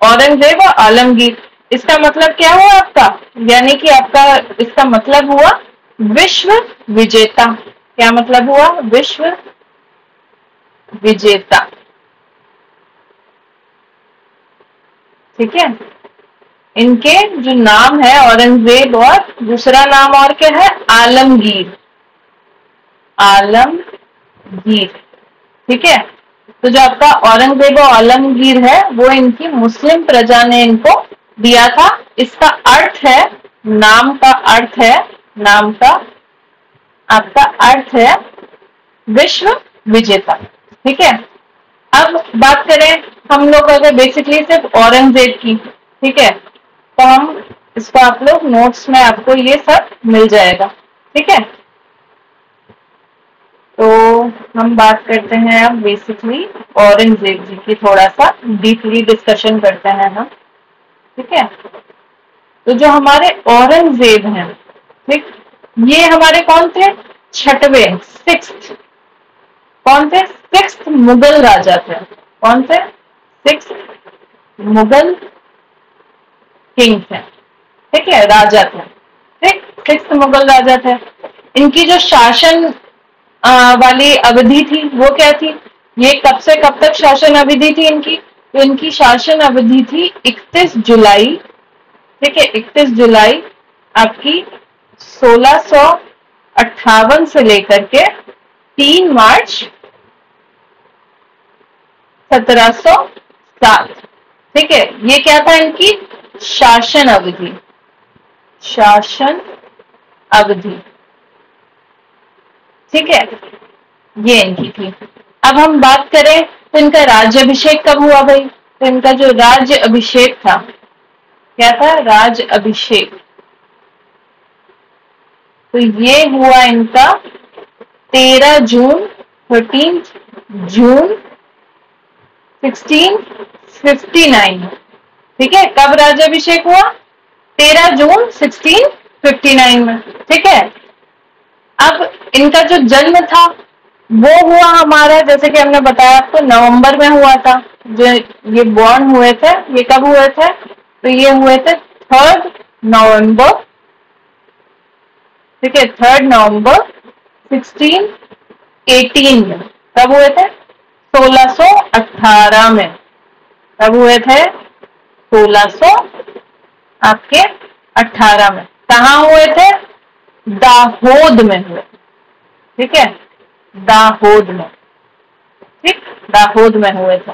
औरंगजेब और आलमगीर। इसका मतलब क्या हुआ आपका? यानी कि आपका इसका मतलब हुआ विश्व विजेता। क्या मतलब हुआ? विश्व विजेता। ठीक है, इनके जो नाम है औरंगजेब और दूसरा नाम और क्या है? आलमगीर। आलमगीर। ठीक है, तो जो आपका औरंगजेब और आलमगीर है वो इनकी मुस्लिम प्रजा ने इनको दिया था। इसका अर्थ है, नाम का अर्थ है, नाम का आपका अर्थ है विश्व विजेता। ठीक है, अब बात करें हम लोग अगर बेसिकली सिर्फ औरंगजेब की, ठीक है, तो हम इसको आप लोग नोट्स में आपको ये सब मिल जाएगा। ठीक है, तो हम बात करते हैं अब बेसिकली औरंगजेब जी की, थोड़ा सा डीपली डिस्कशन करते हैं हम। ठीक है, तो जो हमारे औरंगजेब हैं, ठीक, ये हमारे कौन थे? छठवें, सिक्स्थ। कौन थे? सिक्स्थ मुगल राजा थे। कौन थे? सिक्स्थ मुगल किंग थे। ठीक है, राजा थे। ठीक, सिक्स्थ मुगल राजा थे। इनकी जो शासन वाली अवधि थी वो क्या थी? ये कब से कब तक शासन अवधि थी इनकी? तो इनकी शासन अवधि थी 31 जुलाई। ठीक है, 31 जुलाई आपकी 1658 से लेकर के 3 मार्च 1707। ठीक है, ये क्या था इनकी शासन अवधि? शासन अवधि। ठीक है, ये इनकी थी। अब हम बात करें तो इनका राज्य कब हुआ भाई? तो इनका जो राज्य अभिषेक था, क्या था? राज्य अभिषेक। तो ये हुआ इनका 13 जून, 13 जून 1659। ठीक है, कब राज्याभिषेक हुआ? 13 जून 1659 में। ठीक है, अब इनका जो जन्म था वो हुआ हमारा, जैसे कि हमने बताया आपको, नवंबर में हुआ था। जो ये बॉर्न हुए थे, ये कब हुए थे? तो ये हुए थे 3 नवंबर। ठीक है, 3 नवंबर 1618 में। कब हुए थे? 1618 में। कब हुए थे? 1600 आपके 18 में। कहाँ हुए थे? दाहोद में हुए। ठीक है, दाहोद में। ठीक, दाहोद में हुए थे।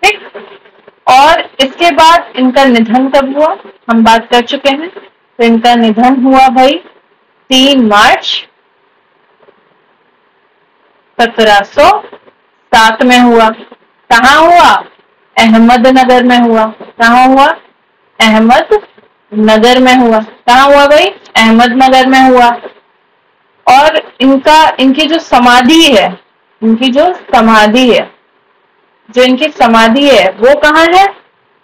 ठीक, और इसके बाद इनका निधन कब हुआ हम बात कर चुके हैं। तो इनका निधन हुआ भाई 3 मार्च 1707 में हुआ। कहाँ हुआ? अहमदनगर में हुआ। कहाँ हुआ? अहमदनगर में हुआ। कहाँ हुआ भाई? अहमदनगर में हुआ। और इनकी जो समाधि है, इनकी जो समाधि है, जो इनकी समाधि है वो कहाँ है?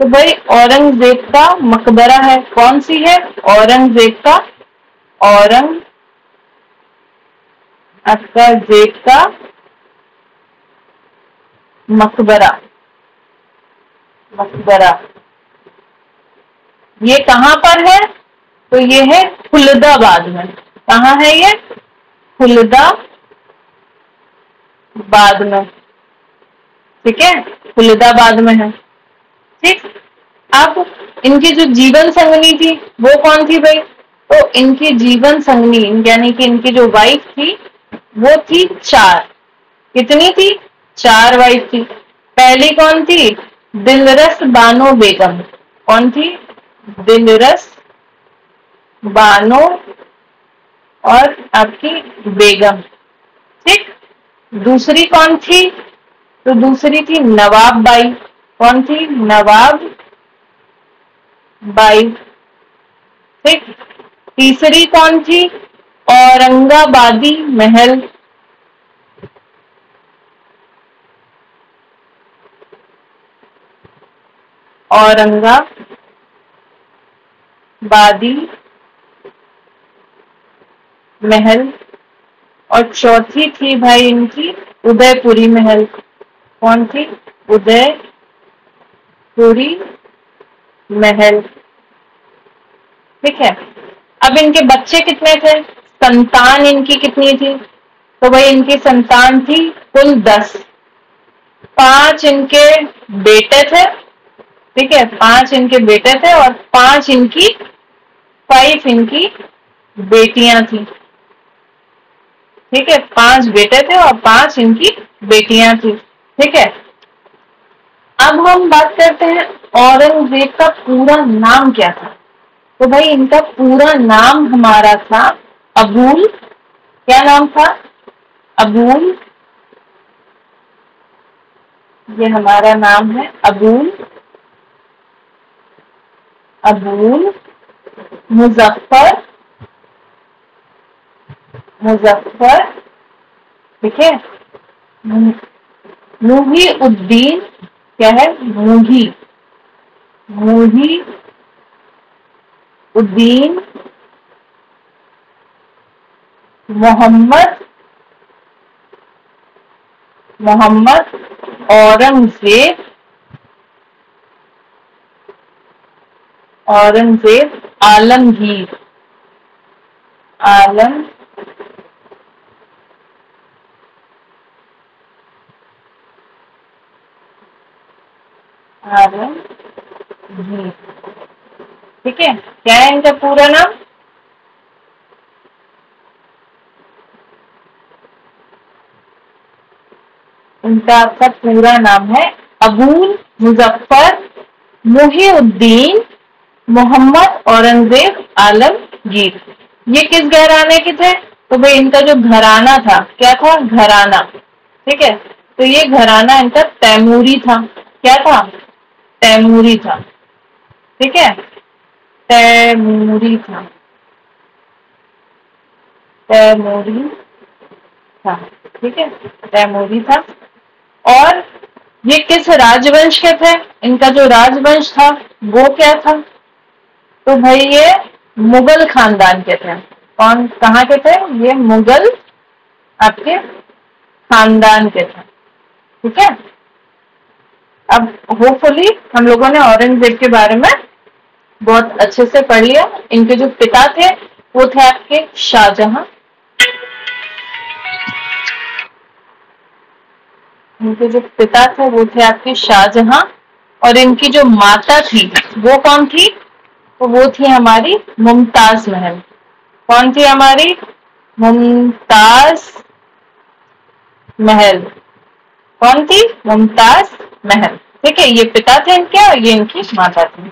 तो भाई औरंगजेब का मकबरा है। कौन सी है? औरंगजेब का, औरंगजेब का मकबरा। मकबरा ये कहाँ पर है? तो ये है खुलदाबाद में। कहाँ है ये? खुलदाबाद में। ठीक है, खुलदाबाद में है। ठीक, अब इनकी जो जीवन संगनी थी वो कौन थी भाई? तो इनकी जीवन संगनी यानी कि इनकी जो वाइफ थी वो थी 4। कितनी थी? 4 वाइफ थी। पहली कौन थी? दिलरस बानो बेगम। कौन थी? दिलरस बानो और आपकी बेगम। ठीक। दूसरी कौन थी? तो दूसरी थी नवाब बाई। कौन थी? नवाब बाई। ठीक। तीसरी कौन थी? औरंगाबादी महल। औरंगाबादी महल। और चौथी थी भाई इनकी उदयपुरी महल। कौन थी? उदयपुरी महल। ठीक है। अब इनके बच्चे कितने थे? संतान इनकी कितनी थी? तो भाई इनकी संतान थी कुल 10। 5 इनके बेटे थे। ठीक है, 5 इनके बेटे थे और 5 इनकी बेटियां थी। ठीक है, 5 बेटे थे और 5 इनकी बेटियां थी। ठीक है। अब हम बात करते हैं औरंगजेब का पूरा नाम क्या था। तो भाई इनका पूरा नाम हमारा था अबुल। क्या नाम था? अबुल। ये हमारा नाम है अबुल मुजफ्फर। ठीक है। मुहीउद्दीन। क्या है? मुहीउद्दीन मोहम्मद औरंगजेब आलमगीर। आलमगीर। ठीक है। क्या है इनका पूरा नाम? इनका आपका पूरा नाम है अबुल मुजफ्फर मुहीउद्दीन मोहम्मद औरंगजेब आलमगीर। ये किस घराने के थे? तो भाई इनका जो घराना था, क्या था? घराना। ठीक है। तो ये घराना इनका तैमूरी था। क्या था? तैमूरी था। ठीक है, तैमूरी था। ठीक है, तैमूरी था। और ये किस राजवंश के थे? इनका जो राजवंश था वो क्या था? तो भाई ये मुगल खानदान के थे। कौन? कहाँ के थे? ये मुगल आपके खानदान के थे। ठीक है। अब होपफुली हम लोगों ने औरंगजेब के बारे में बहुत अच्छे से पढ़ लिया। इनके जो पिता थे वो थे आपके शाहजहां। इनके जो पिता थे वो थे आपके शाहजहां। और इनकी जो माता थी वो कौन थी? तो वो थी हमारी मुमताज महल। कौन थी हमारी? मुमताज महल। कौन थी? मुमताज महल। ठीक है, ये पिता थे इनके और ये इनकी माता थी।